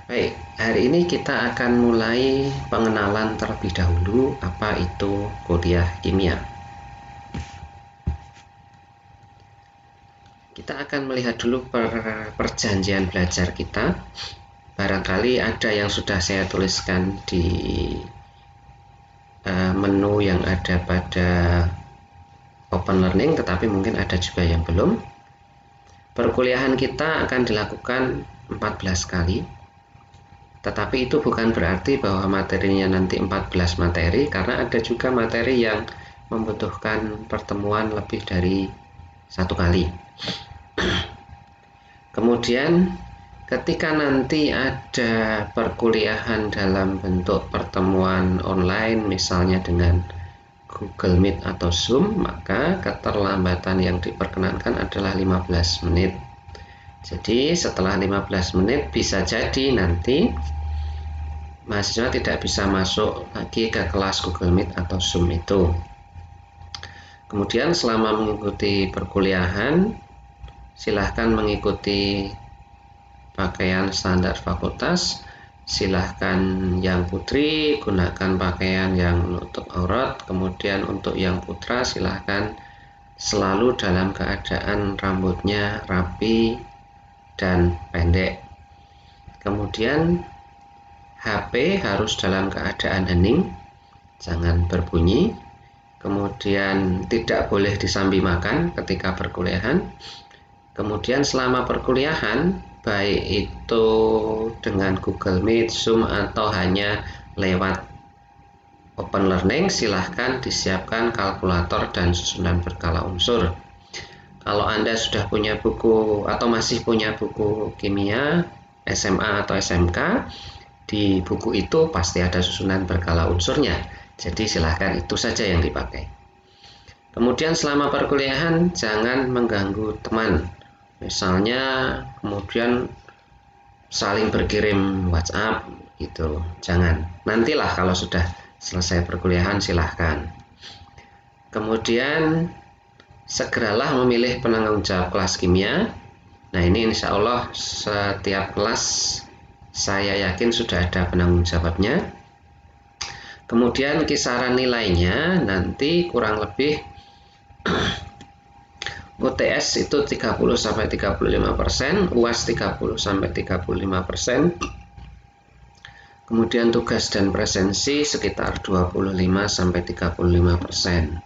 Baik, hari ini kita akan mulai pengenalan terlebih dahulu apa itu kuliah kimia. Kita akan melihat dulu perjanjian belajar kita. Barangkali ada yang sudah saya tuliskan di menu yang ada pada Open Learning, tetapi mungkin ada juga yang belum. Perkuliahan kita akan dilakukan 14 kali. Tetapi itu bukan berarti bahwa materinya nanti 14 materi, karena ada juga materi yang membutuhkan pertemuan lebih dari satu kali. Kemudian ketika nanti ada perkuliahan dalam bentuk pertemuan online, misalnya dengan Google Meet atau Zoom, maka keterlambatan yang diperkenankan adalah 15 menit. Jadi setelah 15 menit bisa jadi nanti mahasiswa tidak bisa masuk lagi ke kelas Google Meet atau Zoom itu. Kemudian selama mengikuti perkuliahan, silahkan mengikuti pakaian standar fakultas. Silahkan yang putri gunakan pakaian yang menutup aurat. Kemudian untuk yang putra silahkan selalu dalam keadaan rambutnya rapi dan pendek. Kemudian HP harus dalam keadaan hening, jangan berbunyi. Kemudian tidak boleh disambi makan ketika perkuliahan. Kemudian selama perkuliahan, baik itu dengan Google Meet, Zoom, atau hanya lewat Open Learning, silahkan disiapkan kalkulator dan susunan berkala unsur. Kalau Anda sudah punya buku atau masih punya buku kimia SMA atau SMK, di buku itu pasti ada susunan berkala unsurnya. Jadi silahkan itu saja yang dipakai. Kemudian selama perkuliahan jangan mengganggu teman. Misalnya kemudian saling berkirim WhatsApp gitu. Jangan. Nantilah kalau sudah selesai perkuliahan silahkan. Kemudian segeralah memilih penanggung jawab kelas kimia. Nah, ini insya Allah setiap kelas saya yakin sudah ada penanggung jawabnya. Kemudian kisaran nilainya nanti kurang lebih UTS itu 30-35%, UAS 30-35%, kemudian tugas dan presensi sekitar 25-35%.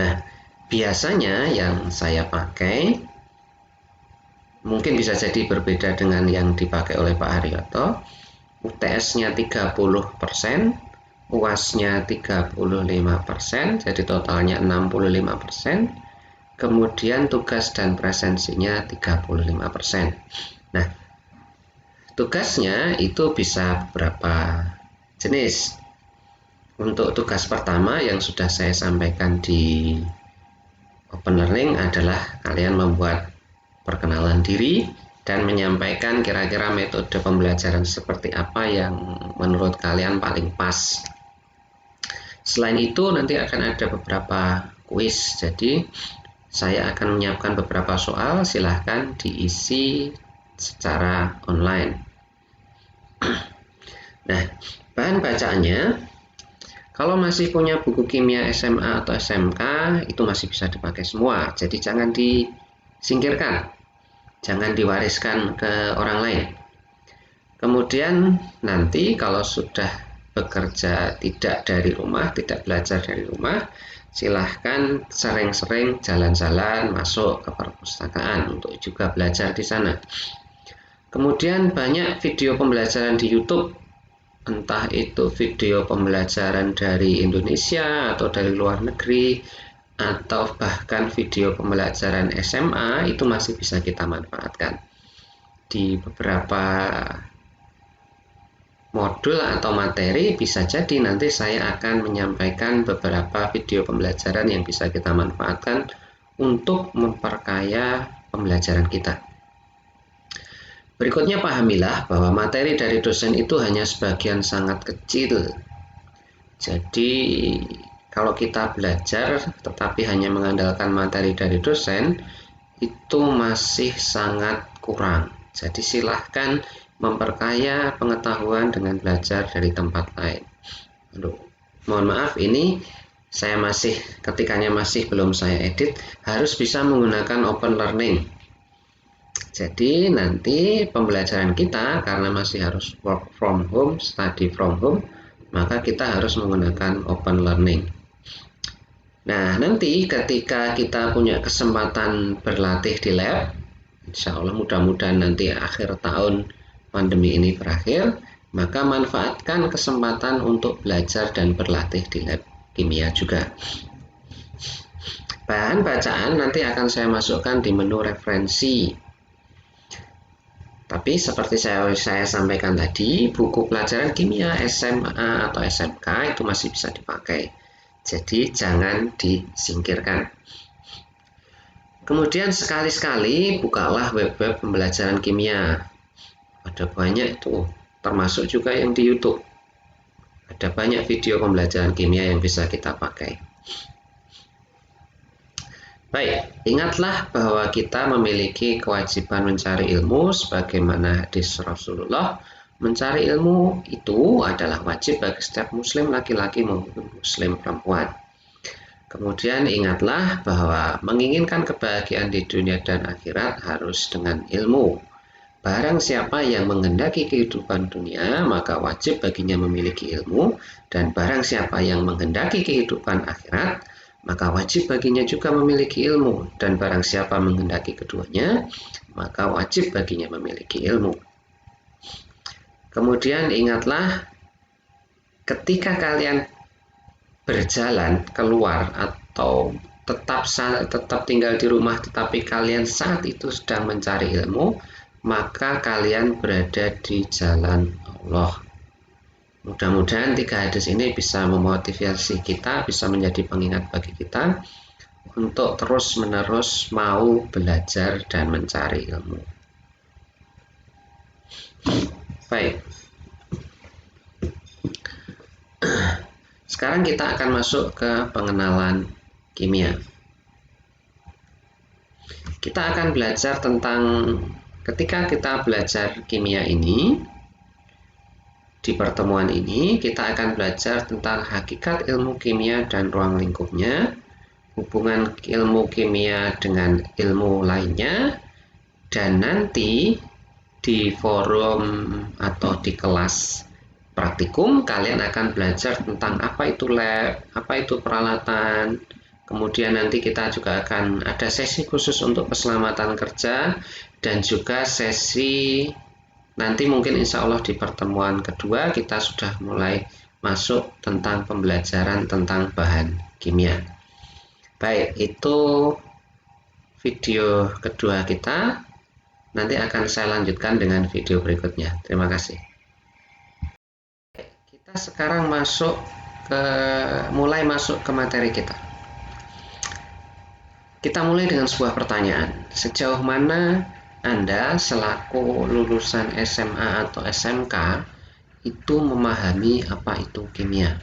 Nah, biasanya yang saya pakai mungkin bisa jadi berbeda dengan yang dipakai oleh Pak Haryoto. UTS-nya 30%, UAS-nya 35%, jadi totalnya 65%. Kemudian tugas dan presensinya 35%. Nah, tugasnya itu bisa beberapa jenis. Untuk tugas pertama yang sudah saya sampaikan di Open Learning adalah kalian membuat perkenalan diri dan menyampaikan kira-kira metode pembelajaran seperti apa yang menurut kalian paling pas. Selain itu nanti akan ada beberapa kuis, jadi saya akan menyiapkan beberapa soal, silahkan diisi secara online. Nah, bahan bacaannya, kalau masih punya buku kimia SMA atau SMK, itu masih bisa dipakai semua, jadi jangan disingkirkan, jangan diwariskan ke orang lain. Kemudian nanti kalau sudah bekerja tidak dari rumah, tidak belajar dari rumah, silahkan sering-sering jalan-jalan masuk ke perpustakaan untuk juga belajar di sana. Kemudian banyak video pembelajaran di YouTube, entah itu video pembelajaran dari Indonesia atau dari luar negeri, atau bahkan video pembelajaran SMA, itu masih bisa kita manfaatkan. Di beberapa modul atau materi bisa jadi nanti saya akan menyampaikan beberapa video pembelajaran yang bisa kita manfaatkan untuk memperkaya pembelajaran kita. Berikutnya pahamilah bahwa materi dari dosen itu hanya sebagian sangat kecil. Jadi kalau kita belajar tetapi hanya mengandalkan materi dari dosen itu masih sangat kurang. Jadi silahkan memperkaya pengetahuan dengan belajar dari tempat lain. Aduh, mohon maaf, ini saya masih ketikanya masih belum saya edit, harus bisa menggunakan open learning. Jadi nanti pembelajaran kita karena masih harus work from home, study from home, maka kita harus menggunakan open learning. Nah, nanti ketika kita punya kesempatan berlatih di lab, insya Allah mudah-mudahan nanti akhir tahun pandemi ini berakhir, maka manfaatkan kesempatan untuk belajar dan berlatih di lab kimia juga. Bahan bacaan nanti akan saya masukkan di menu referensi. Tapi seperti saya sampaikan tadi, buku pelajaran kimia SMA atau SMK itu masih bisa dipakai. Jadi jangan disingkirkan. Kemudian sekali-sekali bukalah web-web pembelajaran kimia. Ada banyak tuh, termasuk juga yang di YouTube. Ada banyak video pembelajaran kimia yang bisa kita pakai. Baik, ingatlah bahwa kita memiliki kewajiban mencari ilmu sebagaimana hadis Rasulullah. Mencari ilmu itu adalah wajib bagi setiap muslim laki-laki maupun muslim perempuan. Kemudian ingatlah bahwa menginginkan kebahagiaan di dunia dan akhirat harus dengan ilmu. Barang siapa yang menghendaki kehidupan dunia, maka wajib baginya memiliki ilmu, dan barang siapa yang menghendaki kehidupan akhirat, maka wajib baginya juga memiliki ilmu, dan barang siapa menghendaki keduanya, maka wajib baginya memiliki ilmu. Kemudian ingatlah, ketika kalian berjalan keluar atau tetap tinggal di rumah tetapi kalian saat itu sedang mencari ilmu, maka kalian berada di jalan Allah. Mudah-mudahan 3 hadis ini bisa memotivasi kita, bisa menjadi pengingat bagi kita untuk terus-menerus mau belajar dan mencari ilmu. Baik. Sekarang kita akan masuk ke pengenalan kimia. Kita akan belajar tentang, ketika kita belajar kimia ini, di pertemuan ini kita akan belajar tentang hakikat ilmu kimia dan ruang lingkupnya, hubungan ilmu kimia dengan ilmu lainnya, dan nanti di forum atau di kelas praktikum kalian akan belajar tentang apa itu lab, apa itu peralatan. Kemudian nanti kita juga akan ada sesi khusus untuk keselamatan kerja, dan juga sesi nanti mungkin insya Allah di pertemuan kedua kita sudah mulai masuk tentang pembelajaran tentang bahan kimia. Baik, itu video kedua kita. Nanti akan saya lanjutkan dengan video berikutnya. Terima kasih. Kita sekarang mulai masuk ke materi kita. Kita mulai dengan sebuah pertanyaan. Sejauh mana Anda selaku lulusan SMA atau SMK itu memahami apa itu kimia?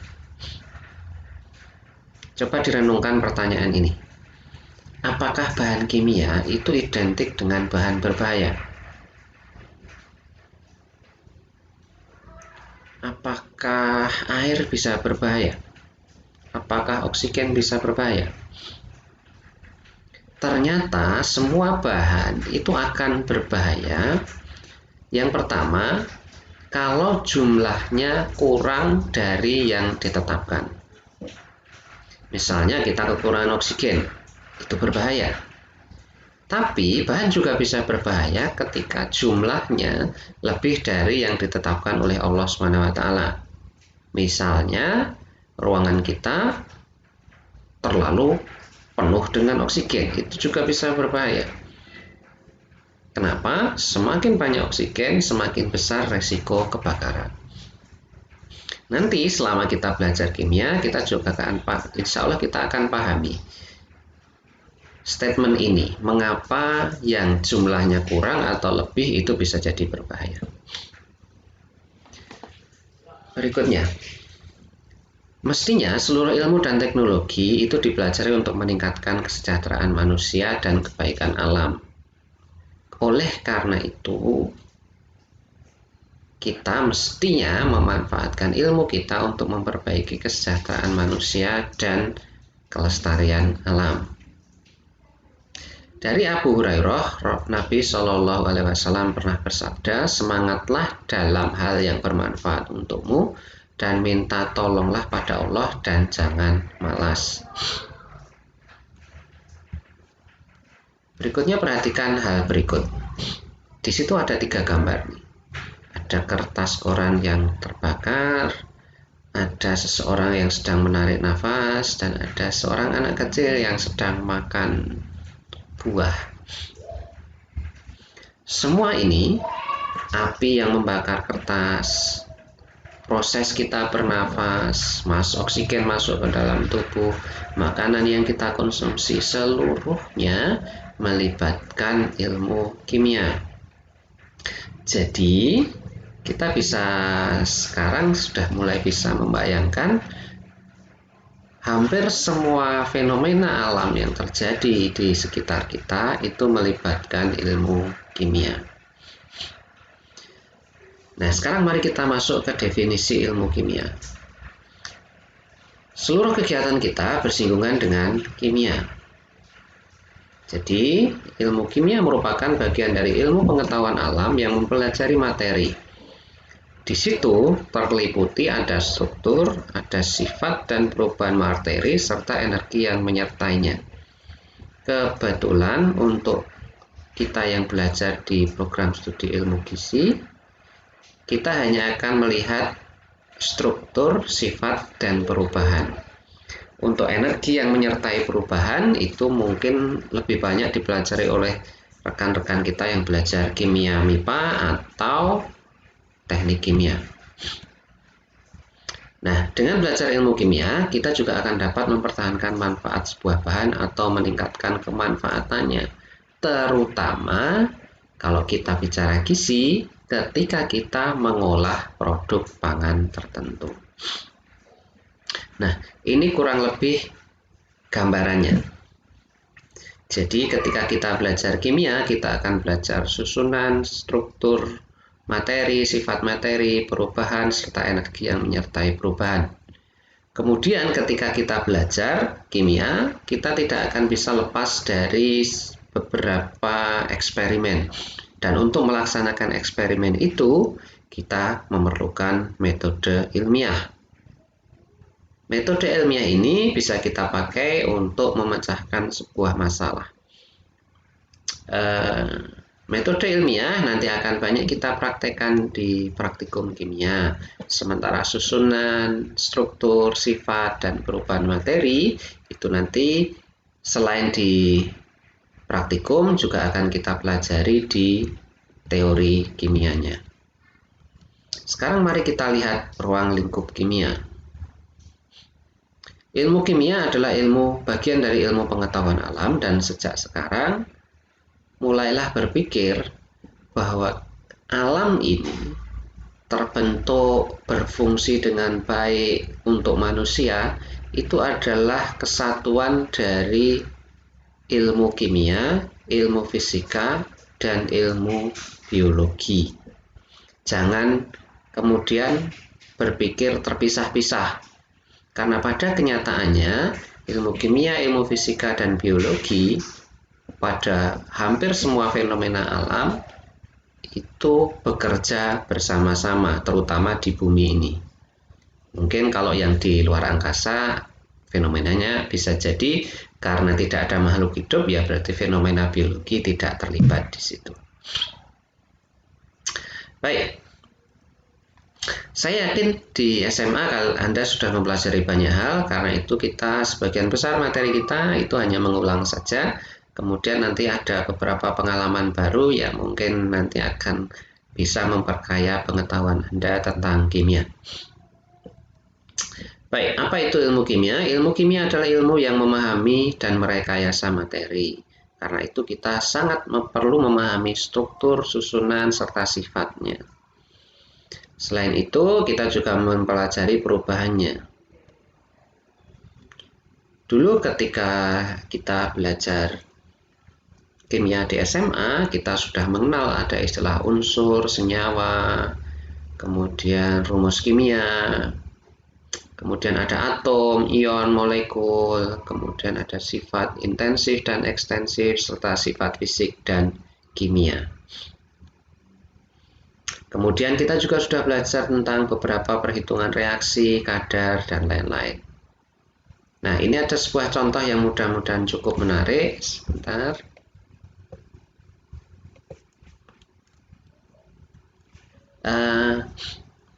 Coba direnungkan pertanyaan ini. Apakah bahan kimia itu identik dengan bahan berbahaya? Apakah air bisa berbahaya? Apakah oksigen bisa berbahaya? Ternyata semua bahan itu akan berbahaya. Yang pertama, kalau jumlahnya kurang dari yang ditetapkan. Misalnya kita kekurangan oksigen, itu berbahaya. Tapi bahan juga bisa berbahaya ketika jumlahnya lebih dari yang ditetapkan oleh Allah SWT. Misalnya ruangan kita terlalu penuh dengan oksigen, itu juga bisa berbahaya. Kenapa? Semakin banyak oksigen, semakin besar resiko kebakaran. Nanti selama kita belajar kimia, kita juga insya Allah kita akan pahami statement ini, mengapa yang jumlahnya kurang atau lebih itu bisa jadi berbahaya. Berikutnya, mestinya seluruh ilmu dan teknologi itu dipelajari untuk meningkatkan kesejahteraan manusia dan kebaikan alam. Oleh karena itu, kita mestinya memanfaatkan ilmu kita untuk memperbaiki kesejahteraan manusia dan kelestarian alam. Dari Abu Hurairah, Nabi Shallallahu Alaihi Wasallam pernah bersabda, semangatlah dalam hal yang bermanfaat untukmu dan minta tolonglah pada Allah dan jangan malas. Berikutnya perhatikan hal berikut. Di situ ada 3 gambar. Ada kertas koran yang terbakar, ada seseorang yang sedang menarik nafas, dan ada seorang anak kecil yang sedang makan buah. Semua ini, api yang membakar kertas, proses kita bernafas, oksigen masuk ke dalam tubuh, makanan yang kita konsumsi, seluruhnya melibatkan ilmu kimia. Jadi kita sekarang sudah mulai bisa membayangkan hampir semua fenomena alam yang terjadi di sekitar kita itu melibatkan ilmu kimia. Nah, sekarang mari kita masuk ke definisi ilmu kimia. Seluruh kegiatan kita bersinggungan dengan kimia. Jadi, ilmu kimia merupakan bagian dari ilmu pengetahuan alam yang mempelajari materi. Di situ terliputi ada struktur, ada sifat dan perubahan materi, serta energi yang menyertainya. Kebetulan untuk kita yang belajar di program studi ilmu gizi, kita hanya akan melihat struktur, sifat, dan perubahan. Untuk energi yang menyertai perubahan itu mungkin lebih banyak dipelajari oleh rekan-rekan kita yang belajar kimia MIPA atau teknik kimia. Nah, dengan belajar ilmu kimia, kita juga akan dapat mempertahankan manfaat sebuah bahan atau meningkatkan kemanfaatannya. Terutama kalau kita bicara gizi, ketika kita mengolah produk pangan tertentu. Nah, ini kurang lebih gambarannya. Jadi ketika kita belajar kimia, kita akan belajar susunan, struktur, materi, sifat materi, perubahan, serta energi yang menyertai perubahan. Kemudian ketika kita belajar kimia, kita tidak akan bisa lepas dari beberapa eksperimen. Dan untuk melaksanakan eksperimen itu, kita memerlukan metode ilmiah. Metode ilmiah ini bisa kita pakai untuk memecahkan sebuah masalah. Metode ilmiah nanti akan banyak kita praktekkan di praktikum kimia. Sementara susunan, struktur, sifat, dan perubahan materi itu nanti selain di praktikum juga akan kita pelajari di teori kimianya. Sekarang mari kita lihat ruang lingkup kimia. Ilmu kimia adalah bagian dari ilmu pengetahuan alam, dan sejak sekarang mulailah berpikir bahwa alam ini terbentuk berfungsi dengan baik untuk manusia itu adalah kesatuan dari ilmu kimia, ilmu fisika, dan ilmu biologi. Jangan kemudian berpikir terpisah-pisah. Karena pada kenyataannya ilmu kimia, ilmu fisika, dan biologi pada hampir semua fenomena alam itu bekerja bersama-sama, terutama di bumi ini. Mungkin kalau yang di luar angkasa fenomenanya bisa jadi karena tidak ada makhluk hidup, ya berarti fenomena biologi tidak terlibat di situ. Baik. Saya yakin di SMA Anda sudah mempelajari banyak hal, karena itu kita sebagian besar materi kita itu hanya mengulang saja. Kemudian nanti ada beberapa pengalaman baru yang mungkin nanti akan bisa memperkaya pengetahuan Anda tentang kimia. Baik, apa itu ilmu kimia? Ilmu kimia adalah ilmu yang memahami dan merekayasa materi. Karena itu kita sangat perlu memahami struktur, susunan, serta sifatnya. Selain itu, kita juga mempelajari perubahannya. Dulu ketika kita belajar kimia di SMA, kita sudah mengenal ada istilah unsur, senyawa, kemudian rumus kimia, kemudian ada atom, ion, molekul, kemudian ada sifat intensif dan ekstensif, serta sifat fisik dan kimia. Kemudian kita juga sudah belajar tentang beberapa perhitungan reaksi, kadar, dan lain-lain. Nah, ini ada sebuah contoh yang mudah-mudahan cukup menarik. Sebentar.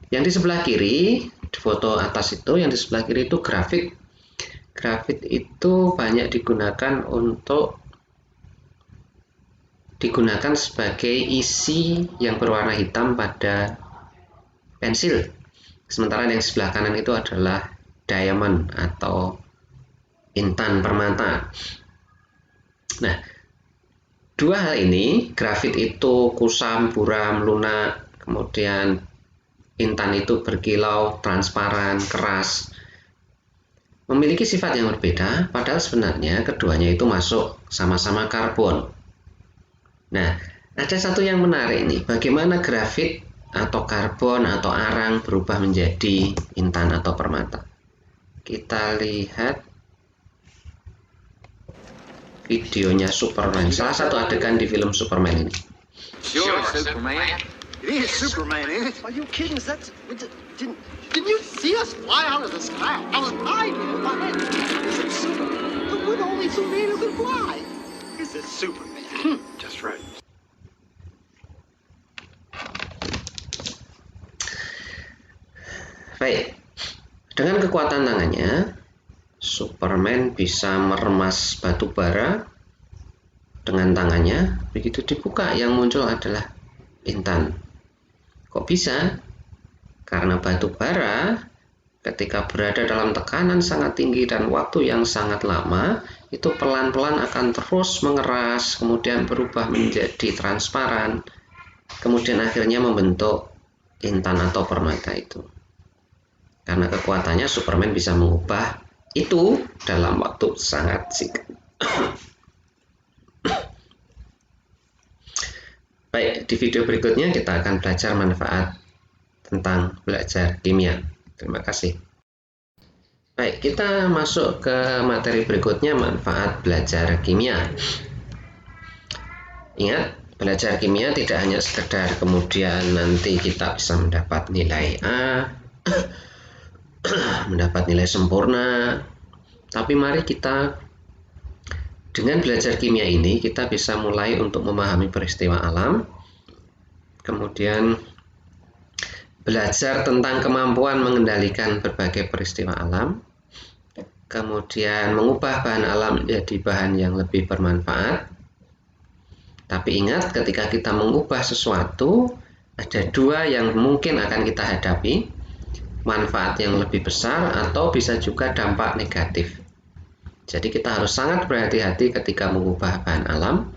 Yang di sebelah kiri, di foto atas itu, yang di sebelah kiri itu grafit. Grafit itu banyak digunakan sebagai isi yang berwarna hitam pada pensil. Sementara yang sebelah kanan itu adalah diamond atau intan permata. Nah, dua hal ini, grafit itu kusam, buram, lunak, kemudian intan itu berkilau, transparan, keras, memiliki sifat yang berbeda, padahal sebenarnya keduanya itu masuk sama-sama karbon. Nah, ada satu yang menarik nih, bagaimana grafit atau karbon atau arang berubah menjadi intan atau permata. Kita lihat videonya Superman, salah satu adegan di film Superman ini. Sure, Superman. It is Superman, ain't it? Are you kidding? Didn't you see us fly out of the sky? I was hiding in my head. Is it Superman? But we're the only superman who can fly. Is it Superman? Just right. Baik, dengan kekuatan tangannya, Superman bisa meremas batu bara dengan tangannya. Begitu dibuka, yang muncul adalah intan. Kok bisa? Karena batu bara ketika berada dalam tekanan sangat tinggi dan waktu yang sangat lama, itu pelan-pelan akan terus mengeras, kemudian berubah menjadi transparan, kemudian akhirnya membentuk intan atau permata itu. Karena kekuatannya, Superman bisa mengubah itu dalam waktu sangat singkat. Baik, di video berikutnya kita akan belajar manfaat tentang belajar kimia. Terima kasih. Baik, kita masuk ke materi berikutnya, manfaat belajar kimia. Ingat, belajar kimia tidak hanya sekedar kemudian nanti kita bisa mendapat nilai A, mendapat nilai sempurna, tapi mari kita dengan belajar kimia ini kita bisa mulai untuk memahami peristiwa alam, kemudian belajar tentang kemampuan mengendalikan berbagai peristiwa alam, kemudian mengubah bahan alam menjadi bahan yang lebih bermanfaat. Tapi ingat, ketika kita mengubah sesuatu, ada dua yang mungkin akan kita hadapi, manfaat yang lebih besar atau bisa juga dampak negatif. Jadi kita harus sangat berhati-hati ketika mengubah bahan alam.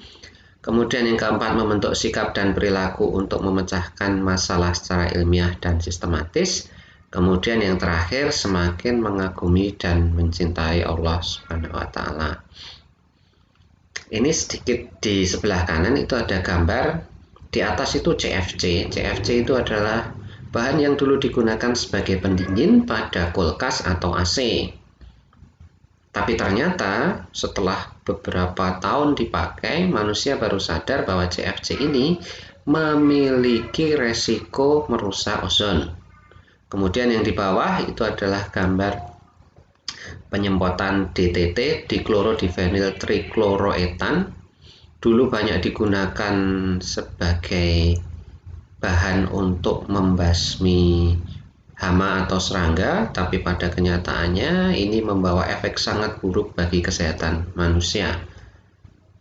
Kemudian yang keempat, membentuk sikap dan perilaku untuk memecahkan masalah secara ilmiah dan sistematis. Kemudian yang terakhir, semakin mengagumi dan mencintai Allah Subhanahu wa Ta'ala. Ini sedikit di sebelah kanan itu ada gambar, di atas itu CFC. CFC itu adalah bahan yang dulu digunakan sebagai pendingin pada kulkas atau AC. Tapi ternyata setelah beberapa tahun dipakai, manusia baru sadar bahwa CFC ini memiliki resiko merusak ozon. Kemudian yang di bawah itu adalah gambar penyemprotan DTT, diklorodivinyl trichloroethan. Dulu banyak digunakan sebagai bahan untuk membasmi hama atau serangga, tapi pada kenyataannya ini membawa efek sangat buruk bagi kesehatan manusia.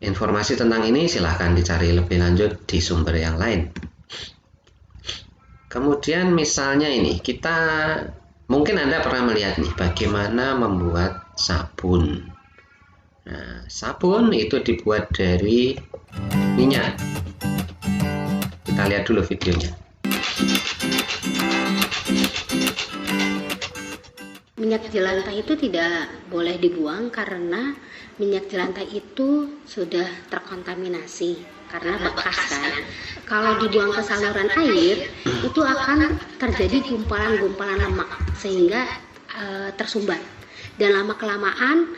Informasi tentang ini silahkan dicari lebih lanjut di sumber yang lain. Kemudian misalnya ini, mungkin Anda pernah melihat nih bagaimana membuat sabun. Nah, sabun itu dibuat dari minyak. Kita lihat dulu videonya. Minyak jelantah itu tidak boleh dibuang karena minyak jelantah itu sudah terkontaminasi karena bekas kan. Kalau dibuang ke saluran air itu akan terjadi gumpalan-gumpalan lemak sehingga tersumbat, dan lama kelamaan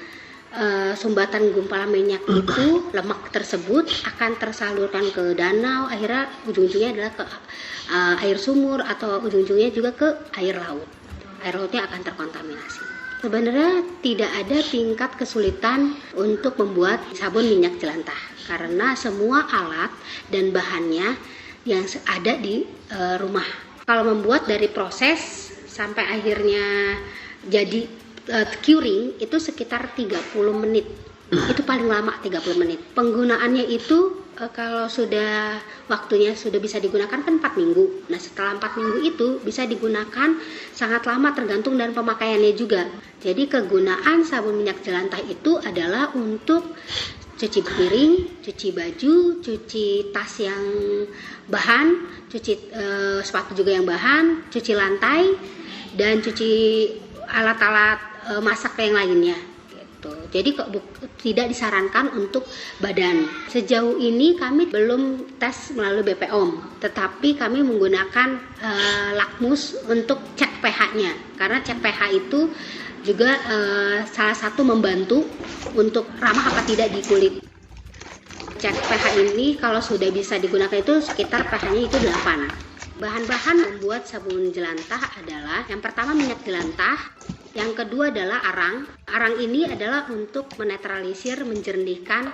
sumbatan gumpalan minyak itu, lemak tersebut akan tersalurkan ke danau, akhirnya ujung-ujungnya adalah ke air sumur atau ujung-ujungnya juga ke air laut. Air lautnya akan terkontaminasi. Sebenarnya tidak ada tingkat kesulitan untuk membuat sabun minyak jelantah karena semua alat dan bahannya yang ada di rumah. Kalau membuat dari proses sampai akhirnya jadi curing itu sekitar 30 menit. Itu paling lama 30 menit. Penggunaannya itu kalau sudah waktunya sudah bisa digunakan kan 4 minggu. Nah, setelah 4 minggu itu bisa digunakan sangat lama tergantung dan pemakaiannya juga. Jadi kegunaan sabun minyak jelantah itu adalah untuk cuci piring, cuci baju, cuci tas yang bahan, cuci sepatu juga yang bahan, cuci lantai, dan cuci alat-alat masak yang lainnya gitu. Jadi tidak disarankan untuk badan. Sejauh ini kami belum tes melalui BPOM, tetapi kami menggunakan lakmus untuk cek pH-nya karena cek pH itu juga salah satu membantu untuk ramah apa tidak di kulit. Cek pH ini kalau sudah bisa digunakan itu sekitar pH-nya itu 8. Bahan-bahan membuat sabun jelantah adalah yang pertama minyak jelantah, yang kedua adalah arang. Arang ini adalah untuk menetralisir, menjernihkan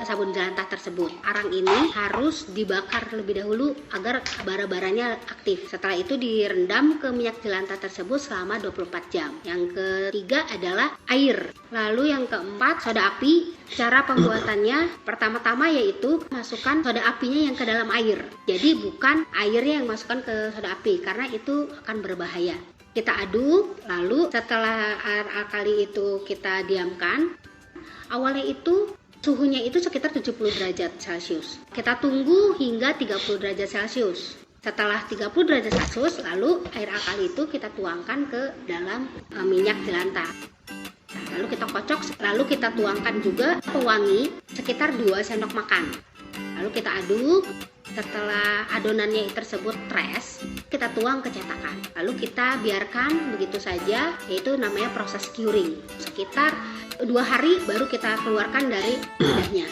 sabun jelantah tersebut. Arang ini harus dibakar lebih dahulu agar bara-baranya aktif. Setelah itu direndam ke minyak jelantah tersebut selama 24 jam. Yang ketiga adalah air. Lalu yang keempat soda api. Cara pembuatannya pertama-tama yaitu masukkan soda apinya yang ke dalam air. Jadi bukan airnya yang masukkan ke soda api karena itu akan berbahaya. Kita aduk, lalu setelah air alkali itu kita diamkan. Awalnya itu suhunya itu sekitar 70 derajat Celcius. Kita tunggu hingga 30 derajat Celcius. Setelah 30 derajat Celcius, lalu air alkali itu kita tuangkan ke dalam minyak jelantah. Lalu kita kocok, lalu kita tuangkan juga pewangi sekitar 2 sendok makan. Lalu kita aduk. Setelah adonannya tersebut tres, kita tuang ke cetakan. Lalu kita biarkan begitu saja, yaitu namanya proses curing. Sekitar 2 hari baru kita keluarkan dari wadahnya.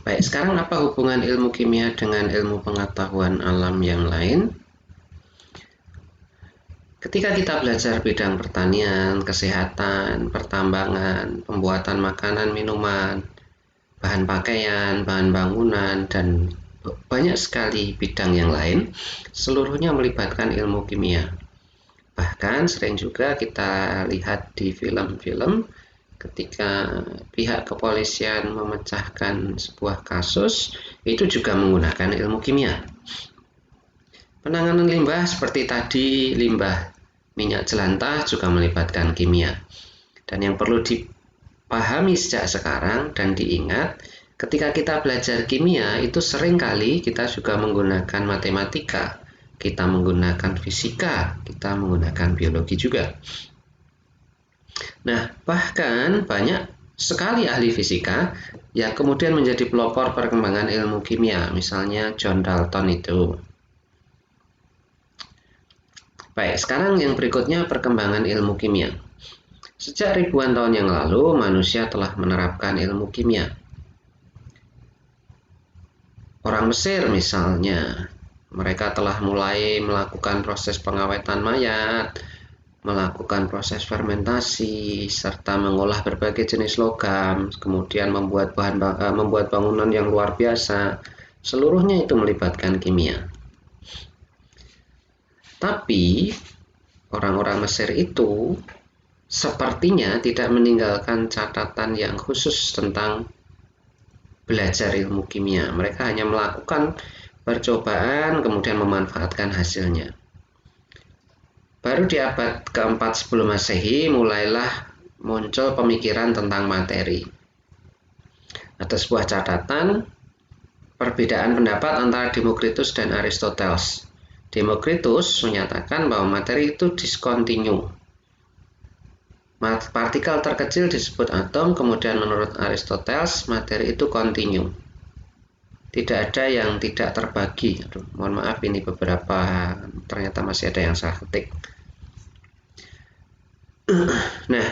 Baik, sekarang apa hubungan ilmu kimia dengan ilmu pengetahuan alam yang lain? Ketika kita belajar bidang pertanian, kesehatan, pertambangan, pembuatan makanan, minuman, bahan pakaian, bahan bangunan, dan banyak sekali bidang yang lain, seluruhnya melibatkan ilmu kimia. Bahkan sering juga kita lihat di film-film ketika pihak kepolisian memecahkan sebuah kasus, itu juga menggunakan ilmu kimia. Penanganan limbah seperti tadi, limbah minyak jelantah juga melibatkan kimia. Dan yang perlu dipahami sejak sekarang dan diingat, ketika kita belajar kimia itu seringkali kita juga menggunakan matematika, kita menggunakan fisika, kita menggunakan biologi juga. Nah, bahkan banyak sekali ahli fisika yang kemudian menjadi pelopor perkembangan ilmu kimia, misalnya John Dalton itu. Baik, sekarang yang berikutnya perkembangan ilmu kimia. Sejak ribuan tahun yang lalu, manusia telah menerapkan ilmu kimia. Orang Mesir misalnya, mereka telah mulai melakukan proses pengawetan mayat, melakukan proses fermentasi, serta mengolah berbagai jenis logam, kemudian membuat bangunan yang luar biasa. Seluruhnya itu melibatkan kimia. Tapi orang-orang Mesir itu sepertinya tidak meninggalkan catatan yang khusus tentang belajar ilmu kimia. Mereka hanya melakukan percobaan kemudian memanfaatkan hasilnya. Baru di abad keempat sebelum Masehi mulailah muncul pemikiran tentang materi. Ada sebuah catatan perbedaan pendapat antara Demokritus dan Aristoteles. Demokritus menyatakan bahwa materi itu diskontinu. Partikel terkecil disebut atom, kemudian menurut Aristoteles materi itu kontinu. Tidak ada yang tidak terbagi. Mohon maaf, ini beberapa ternyata masih ada yang salah ketik. Nah,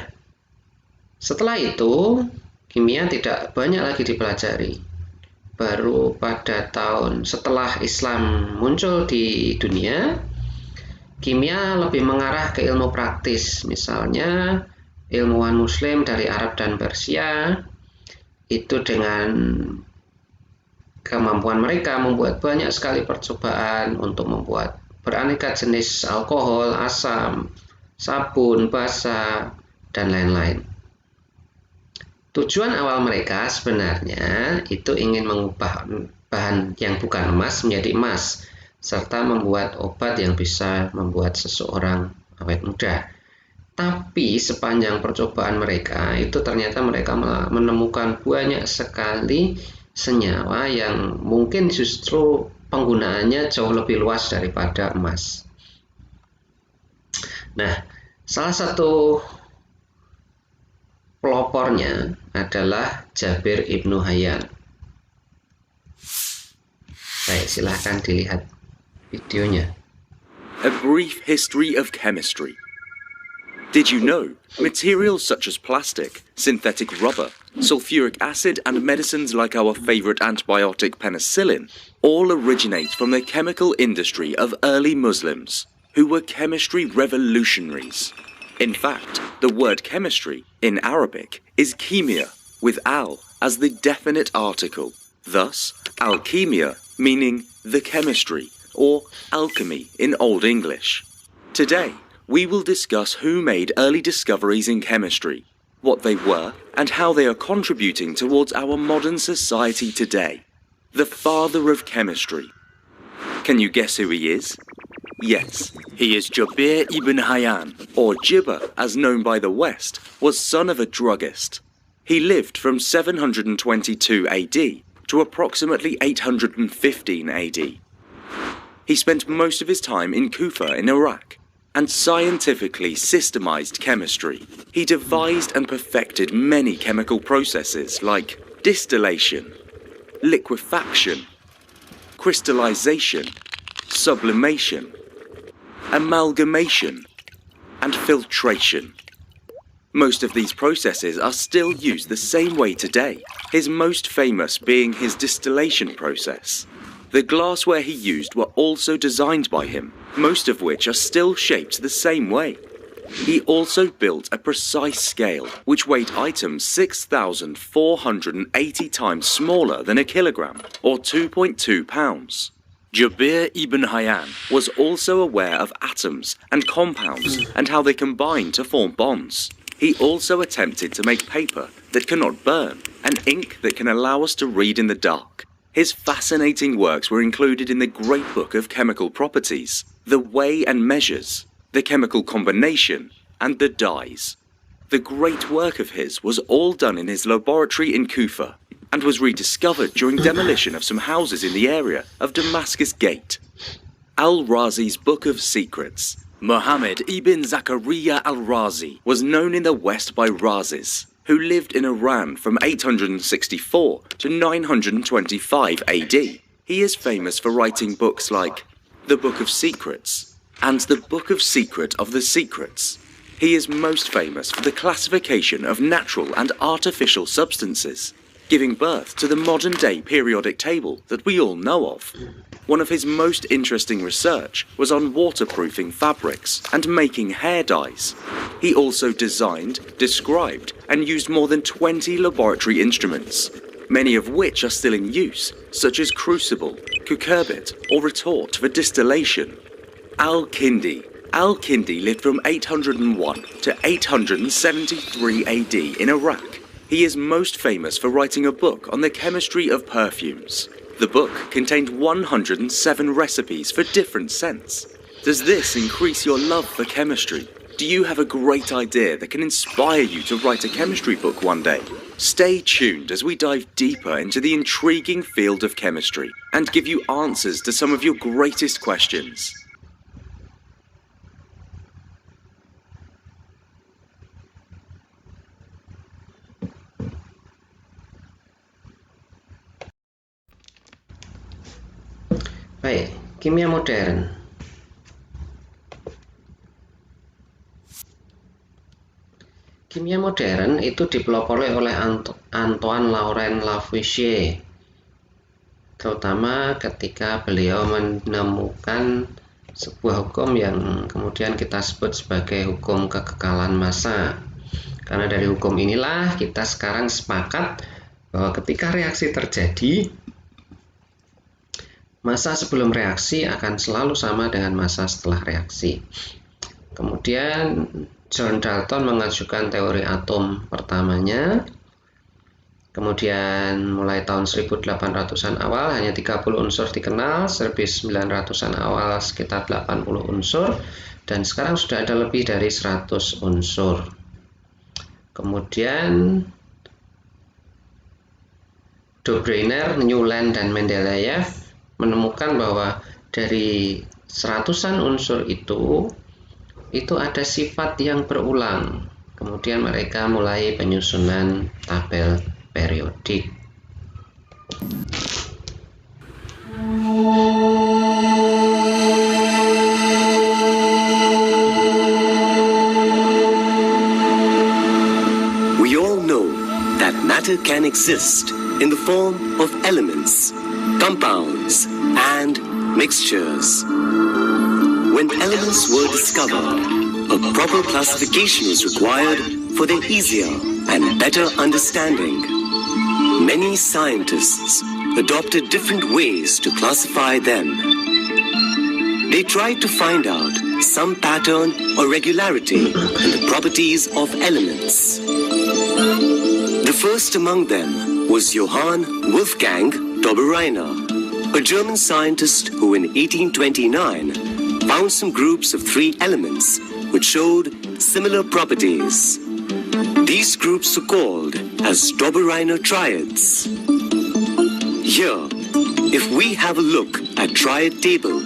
setelah itu kimia tidak banyak lagi dipelajari. Baru pada tahun setelah Islam muncul di dunia, kimia lebih mengarah ke ilmu praktis. Misalnya ilmuwan Muslim dari Arab dan Persia itu dengan kemampuan mereka membuat banyak sekali percobaan untuk membuat beraneka jenis alkohol, asam, sabun, basa, dan lain-lain. Tujuan awal mereka sebenarnya itu ingin mengubah bahan yang bukan emas menjadi emas, serta membuat obat yang bisa membuat seseorang awet muda. Tapi sepanjang percobaan mereka itu ternyata mereka menemukan banyak sekali senyawa yang mungkin justru penggunaannya jauh lebih luas daripada emas. Nah, salah satu pelopornya adalah Jabir Ibnu Hayyan. Baik, silahkan dilihat videonya. A brief history of chemistry. Did you know materials such as plastic, synthetic rubber, sulfuric acid, and medicines like our favorite antibiotic penicillin all originate from the chemical industry of early Muslims, who were chemistry revolutionaries? In fact, the word chemistry in Arabic is kimia, with al as the definite article. Thus, alchemia meaning the chemistry, or alchemy in Old English. Today, we will discuss who made early discoveries in chemistry, what they were, and how they are contributing towards our modern society today. The father of chemistry. Can you guess who he is? Yes, he is Jabir ibn Hayyan, or Jibber as known by the West, was son of a druggist. He lived from 722 AD to approximately 815 AD. He spent most of his time in Kufa in Iraq and scientifically systemized chemistry. He devised and perfected many chemical processes like distillation, liquefaction, crystallization, sublimation, amalgamation, and filtration. Most of these processes are still used the same way today, his most famous being his distillation process. The glassware he used were also designed by him, most of which are still shaped the same way. He also built a precise scale which weighed items 6,480 times smaller than a kilogram, or 2.2 pounds. Jabir ibn Hayyan was also aware of atoms and compounds and how they combine to form bonds. He also attempted to make paper that cannot burn and ink that can allow us to read in the dark. His fascinating works were included in the Great Book of Chemical Properties, the Weigh and Measures, the Chemical Combination, and the Dyes. The great work of his was all done in his laboratory in Kufa, and was rediscovered during demolition of some houses in the area of Damascus Gate. Al-Razi's Book of Secrets. Muhammad ibn Zakaria al-Razi was known in the West by Razis, who lived in Iran from 864 to 925 AD. He is famous for writing books like The Book of Secrets and The Book of Secret of the Secrets. He is most famous for the classification of natural and artificial substances, giving birth to the modern-day periodic table that we all know of. One of his most interesting research was on waterproofing fabrics and making hair dyes. He also designed, described, and used more than 20 laboratory instruments, many of which are still in use, such as crucible, cucurbit, or retort for distillation. Al-Kindi. Al-Kindi lived from 801 to 873 AD in Iraq. He is most famous for writing a book on the chemistry of perfumes. The book contained 107 recipes for different scents. Does this increase your love for chemistry? Do you have a great idea that can inspire you to write a chemistry book one day? Stay tuned as we dive deeper into the intriguing field of chemistry and give you answers to some of your greatest questions. Baik, kimia modern. Kimia modern itu dipelopori oleh Antoine Laurent Lavoisier, terutama ketika beliau menemukan sebuah hukum yang kemudian kita sebut sebagai hukum kekekalan massa. Karena dari hukum inilah kita sekarang sepakat bahwa ketika reaksi terjadi, massa sebelum reaksi akan selalu sama dengan massa setelah reaksi. Kemudian John Dalton mengajukan teori atom pertamanya. Kemudian mulai tahun 1800-an awal hanya 30 unsur dikenal, 1900-an awal sekitar 80 unsur, dan sekarang sudah ada lebih dari 100 unsur. Kemudian Dobrynin, Newland, dan Mendeleev menemukan bahwa dari seratusan unsur itu ada sifat yang berulang. Kemudian mereka mulai penyusunan tabel periodik. We all know that matter can exist in the form of elements, compounds, and mixtures. When elements were discovered, a proper classification was required for their easier and better understanding. Many scientists adopted different ways to classify them. They tried to find out some pattern or regularity in the properties of elements. The first among them was Johann Wolfgang Dobrynin, a German scientist who in 1829 found some groups of 3 elements which showed similar properties. These groups are called as Dobrynin triads. Here, if we have a look at triad table,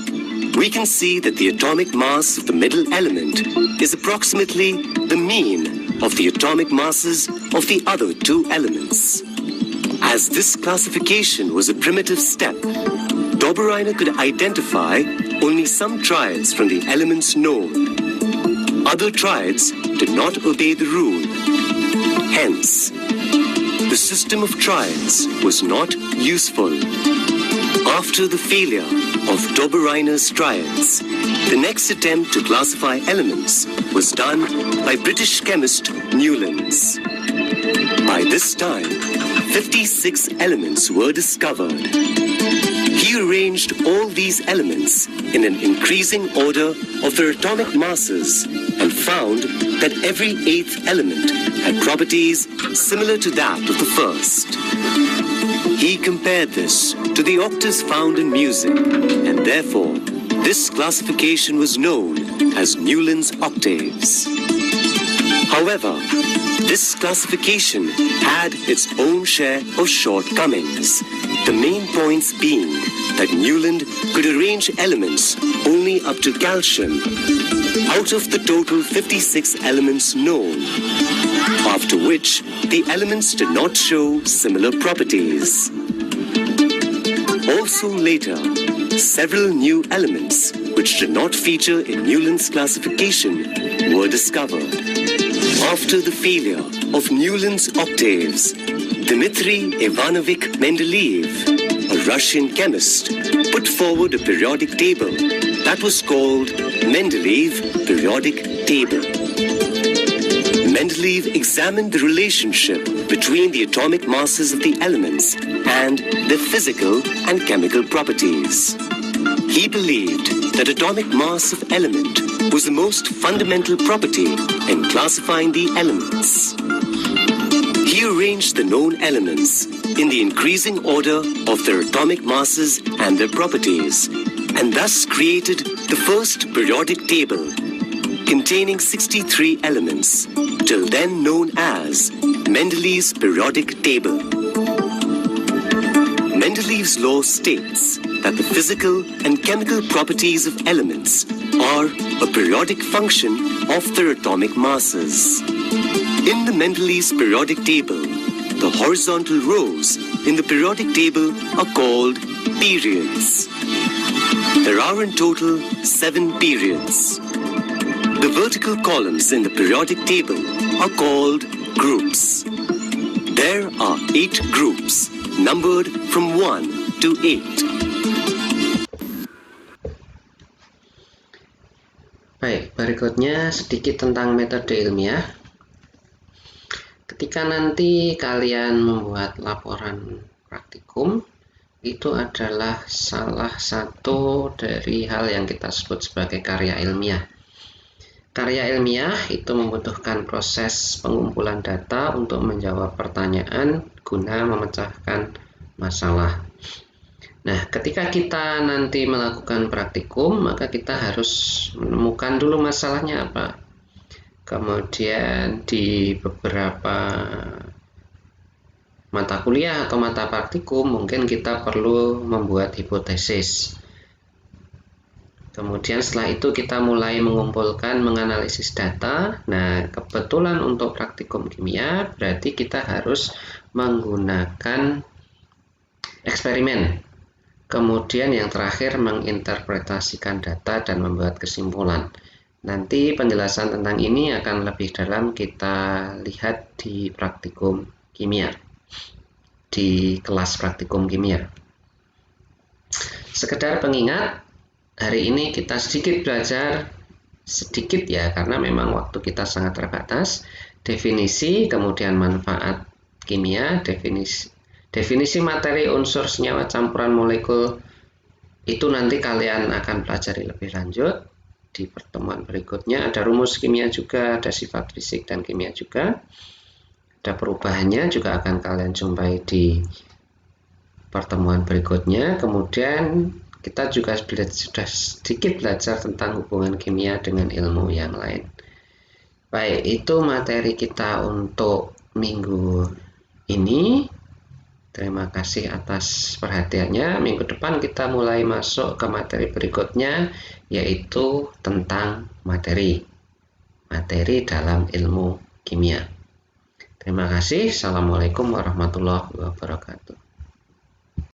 we can see that the atomic mass of the middle element is approximately the mean of the atomic masses of the other 2 elements. As this classification was a primitive step, Dobrynin could identify only some triads from the elements known. Other triads did not obey the rule. Hence, the system of triads was not useful. After the failure of Dobrynin's triads, the next attempt to classify elements was done by British chemist Newlands. By this time, 56 elements were discovered. He arranged all these elements in an increasing order of their atomic masses and found that every 8th element had properties similar to that of the first. He compared this to the octaves found in music, and therefore this classification was known as Newland's octaves. However, this classification had its own share of shortcomings, the main points being that Newland could arrange elements only up to calcium out of the total 56 elements known, after which the elements did not show similar properties. Also later, several new elements which did not feature in Newland's classification were discovered. After the failure of Newland's octaves, Dmitry Ivanovich Mendeleev, a Russian chemist, put forward a periodic table that was called Mendeleev Periodic Table. Mendeleev examined the relationship between the atomic masses of the elements and their physical and chemical properties. He believed that atomic mass of element was the most fundamental property in classifying the elements. He arranged the known elements in the increasing order of their atomic masses and their properties, and thus created the first periodic table. containing 63 elements, till then known as Mendeleev's periodic table. Mendeleev's law states that the physical and chemical properties of elements are a periodic function of their atomic masses. In the Mendeleev's periodic table, the horizontal rows in the periodic table are called periods. There are in total 7 periods. The vertical columns in the periodic table are called groups. There are 8 groups, numbered from 1 to 8. Baik, berikutnya sedikit tentang metode ilmiah. Ketika nanti kalian membuat laporan praktikum, itu adalah salah satu dari hal yang kita sebut sebagai karya ilmiah. Karya ilmiah itu membutuhkan proses pengumpulan data untuk menjawab pertanyaan guna memecahkan masalah. Nah, ketika kita nanti melakukan praktikum, maka kita harus menemukan dulu masalahnya apa. Kemudian di beberapa mata kuliah atau mata praktikum mungkin kita perlu membuat hipotesis. Kemudian setelah itu kita mulai mengumpulkan, menganalisis data. Nah, kebetulan untuk praktikum kimia berarti kita harus menggunakan eksperimen. Kemudian yang terakhir menginterpretasikan data dan membuat kesimpulan. Nanti penjelasan tentang ini akan lebih dalam kita lihat di praktikum kimia, di kelas praktikum kimia. Sekedar pengingat, hari ini kita sedikit belajar, sedikit ya, karena memang waktu kita sangat terbatas, definisi, kemudian manfaat kimia, definisi materi, unsur, senyawa, campuran molekul, itu nanti kalian akan pelajari lebih lanjut di pertemuan berikutnya. Ada rumus kimia juga, ada sifat fisik dan kimia juga, ada perubahannya juga akan kalian jumpai di pertemuan berikutnya. Kemudian kita juga sudah sedikit belajar tentang hubungan kimia dengan ilmu yang lain. Baik, itu materi kita untuk minggu ini. Terima kasih atas perhatiannya. Minggu depan kita mulai masuk ke materi berikutnya, yaitu tentang materi dalam ilmu kimia. Terima kasih. Assalamualaikum warahmatullahi wabarakatuh.